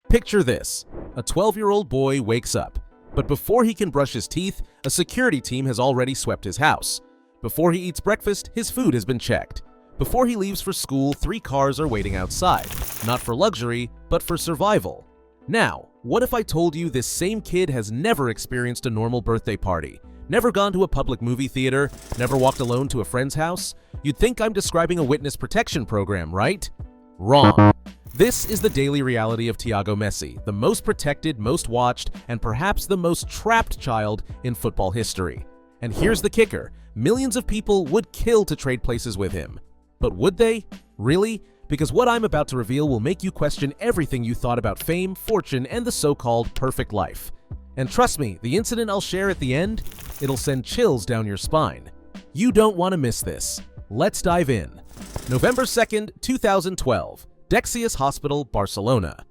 Picture this. A 12-year-old boy wakes up, but before he can brush his teeth, a security team has already swept his house. Before he eats breakfast, his food has been checked. Before he leaves for school, 3 cars are waiting outside, not for luxury, but for survival. Now, what if I told you this same kid has never experienced a normal birthday party, never gone to a public movie theater, never walked alone to a friend's house? You'd think I'm describing a witness protection program, right? Wrong. This is the daily reality of Thiago Messi, the most protected, most watched, and perhaps the most trapped child in football history. And here's the kicker. Millions of people would kill to trade places with him. But would they? Really? Because what I'm about to reveal will make you question everything you thought about fame, fortune, and the so-called perfect life. And trust me, the incident I'll share at the end, it'll send chills down your spine. You don't want to miss this. Let's dive in. November 2nd, 2012. Dexius Hospital, Barcelona.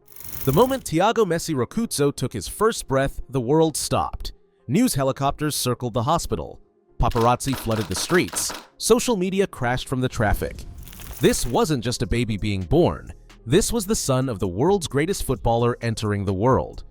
The moment Thiago Messi Rocuzzo took his first breath, the world stopped. News helicopters circled the hospital. Paparazzi flooded the streets. Social media crashed from the traffic. This wasn't just a baby being born. This was the son of the world's greatest footballer entering the world.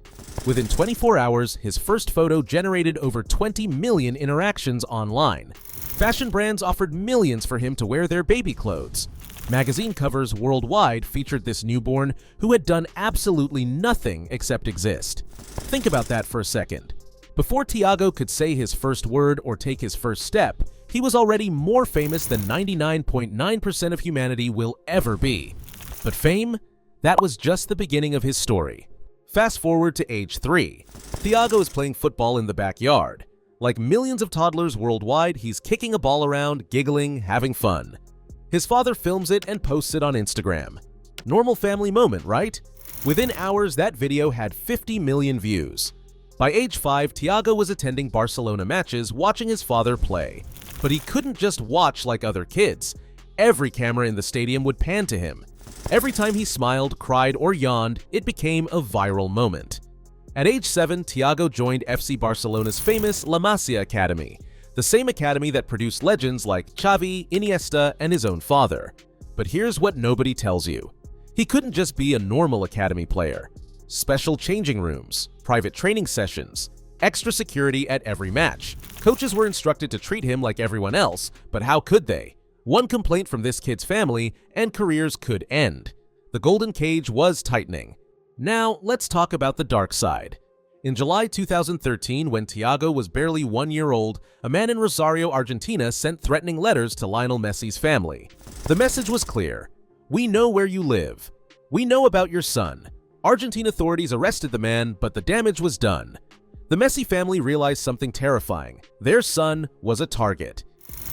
Within 24 hours, his first photo generated over 20 million interactions online. Fashion brands offered millions for him to wear their baby clothes. Magazine covers worldwide featured this newborn who had done absolutely nothing except exist. Think about that for a second. Before Thiago could say his first word or take his first step, he was already more famous than 99.9% of humanity will ever be. But fame? That was just the beginning of his story. Fast forward to age 3. Thiago is playing football in the backyard. Like millions of toddlers worldwide, he's kicking a ball around, giggling, having fun. His father films it and posts it on Instagram. Normal family moment, right? Within hours, that video had 50 million views. By age 5, Thiago was attending Barcelona matches, watching his father play. But he couldn't just watch like other kids. Every camera in the stadium would pan to him. Every time he smiled, cried, or yawned, it became a viral moment. At age 7, Thiago joined FC Barcelona's famous La Masia Academy, the same academy that produced legends like Xavi, Iniesta, and his own father. But here's what nobody tells you. He couldn't just be a normal academy player. Special changing rooms, private training sessions, extra security at every match. Coaches were instructed to treat him like everyone else, but how could they? One complaint from this kid's family, and careers could end. The golden cage was tightening. Now, let's talk about the dark side. In July 2013, when Thiago was barely 1 year old, a man in Rosario, Argentina sent threatening letters to Lionel Messi's family. The message was clear. We know where you live. We know about your son. Argentine authorities arrested the man, but the damage was done. The Messi family realized something terrifying. Their son was a target.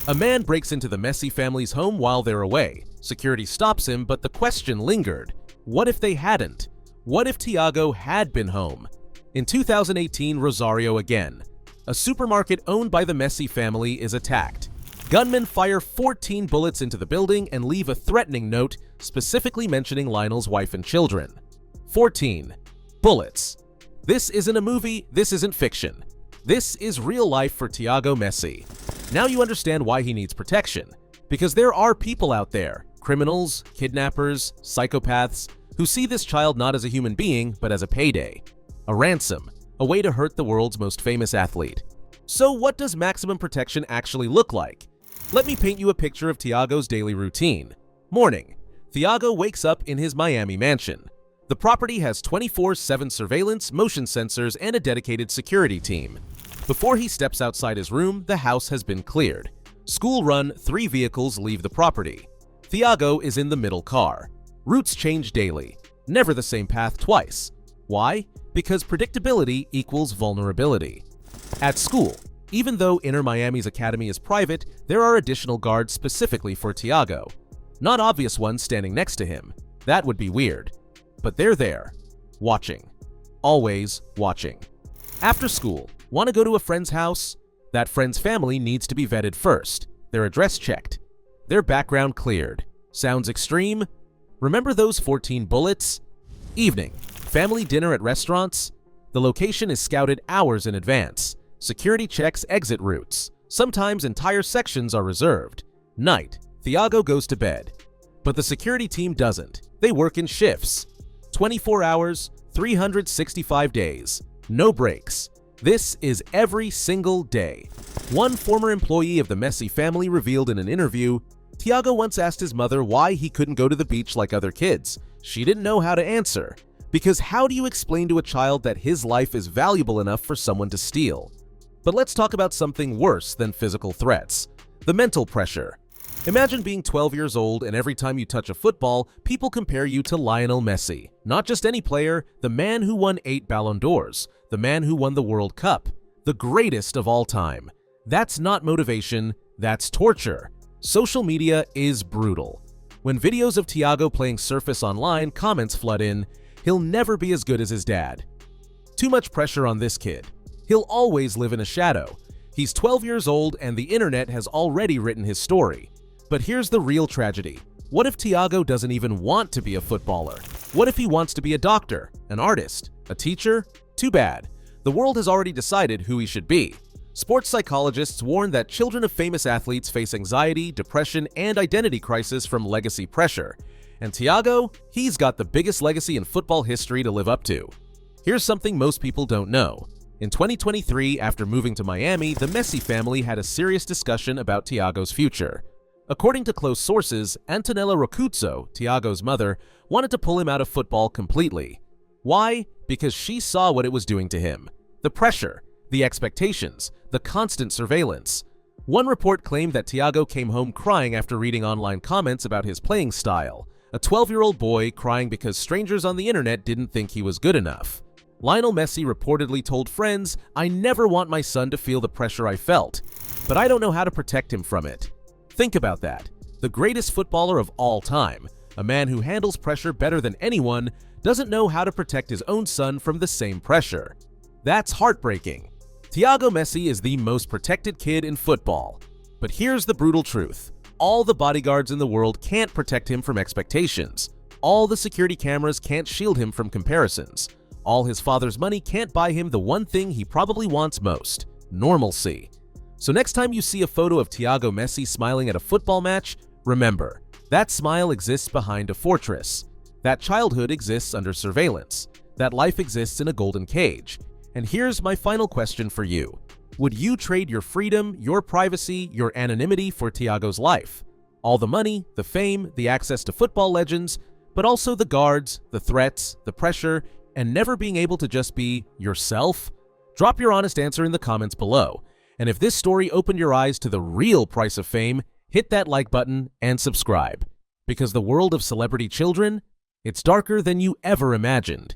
A man breaks into the Messi family's home while they're away. Security stops him, but the question lingered. What if they hadn't? What if Thiago had been home? In 2018, Rosario again. A supermarket owned by the Messi family is attacked. Gunmen fire 14 bullets into the building and leave a threatening note specifically mentioning Lionel's wife and children. 14 bullets. This isn't a movie, this isn't fiction. This is real life for Thiago Messi. Now you understand why he needs protection. Because there are people out there, criminals, kidnappers, psychopaths, who see this child not as a human being, but as a payday. A ransom, a way to hurt the world's most famous athlete. So what does maximum protection actually look like? Let me paint you a picture of Thiago's daily routine. Morning. Thiago wakes up in his Miami mansion. The property has 24/7 surveillance, motion sensors, and a dedicated security team. Before he steps outside his room, the house has been cleared. School run, 3 vehicles leave the property. Thiago is in the middle car. Routes change daily. Never the same path twice. Why? Because predictability equals vulnerability. At school, even though Inter Miami's academy is private, there are additional guards specifically for Thiago. Not obvious ones standing next to him. That would be weird. But they're there, watching. Always watching. After school, want to go to a friend's house? That friend's family needs to be vetted first, their address checked, their background cleared. Sounds extreme? Remember those 14 bullets? Evening. Family dinner at restaurants? The location is scouted hours in advance. Security checks exit routes. Sometimes entire sections are reserved. Night. Thiago goes to bed. But the security team doesn't. They work in shifts. 24 hours, 365 days, no breaks. This is every single day. One former employee of the Messi family revealed in an interview, Thiago once asked his mother why he couldn't go to the beach like other kids. She didn't know how to answer. Because how do you explain to a child that his life is valuable enough for someone to steal? But let's talk about something worse than physical threats. The mental pressure. Imagine being 12 years old and every time you touch a football, people compare you to Lionel Messi. Not just any player, the man who won 8 Ballon d'Ors, the man who won the World Cup, the greatest of all time. That's not motivation, that's torture. Social media is brutal. When videos of Thiago playing surface online, comments flood in, he'll never be as good as his dad. Too much pressure on this kid. He'll always live in a shadow. He's 12 years old and the internet has already written his story. But here's the real tragedy. What if Thiago doesn't even want to be a footballer? What if he wants to be a doctor, an artist, a teacher? Too bad. The world has already decided who he should be. Sports psychologists warn that children of famous athletes face anxiety, depression, and identity crisis from legacy pressure. And Thiago, he's got the biggest legacy in football history to live up to. Here's something most people don't know. In 2023, after moving to Miami, the Messi family had a serious discussion about Thiago's future. According to close sources, Antonela, Thiago's mother, wanted to pull him out of football completely. Why? Because she saw what it was doing to him. The pressure, the expectations, the constant surveillance. One report claimed that Thiago came home crying after reading online comments about his playing style. A 12-year-old boy crying because strangers on the internet didn't think he was good enough. Lionel Messi reportedly told friends, "I never want my son to feel the pressure I felt, but I don't know how to protect him from it." Think about that. The greatest footballer of all time, a man who handles pressure better than anyone, doesn't know how to protect his own son from the same pressure. That's heartbreaking. Thiago Messi is the most protected kid in football. But here's the brutal truth. All the bodyguards in the world can't protect him from expectations. All the security cameras can't shield him from comparisons. All his father's money can't buy him the one thing he probably wants most: normalcy. So next time you see a photo of Thiago Messi smiling at a football match, remember, that smile exists behind a fortress. That childhood exists under surveillance. That life exists in a golden cage. And here's my final question for you. Would you trade your freedom, your privacy, your anonymity for Thiago's life? All the money, the fame, the access to football legends, but also the guards, the threats, the pressure, and never being able to just be yourself? Drop your honest answer in the comments below. And if this story opened your eyes to the real price of fame, hit that like button and subscribe. Because the world of celebrity children, it's darker than you ever imagined.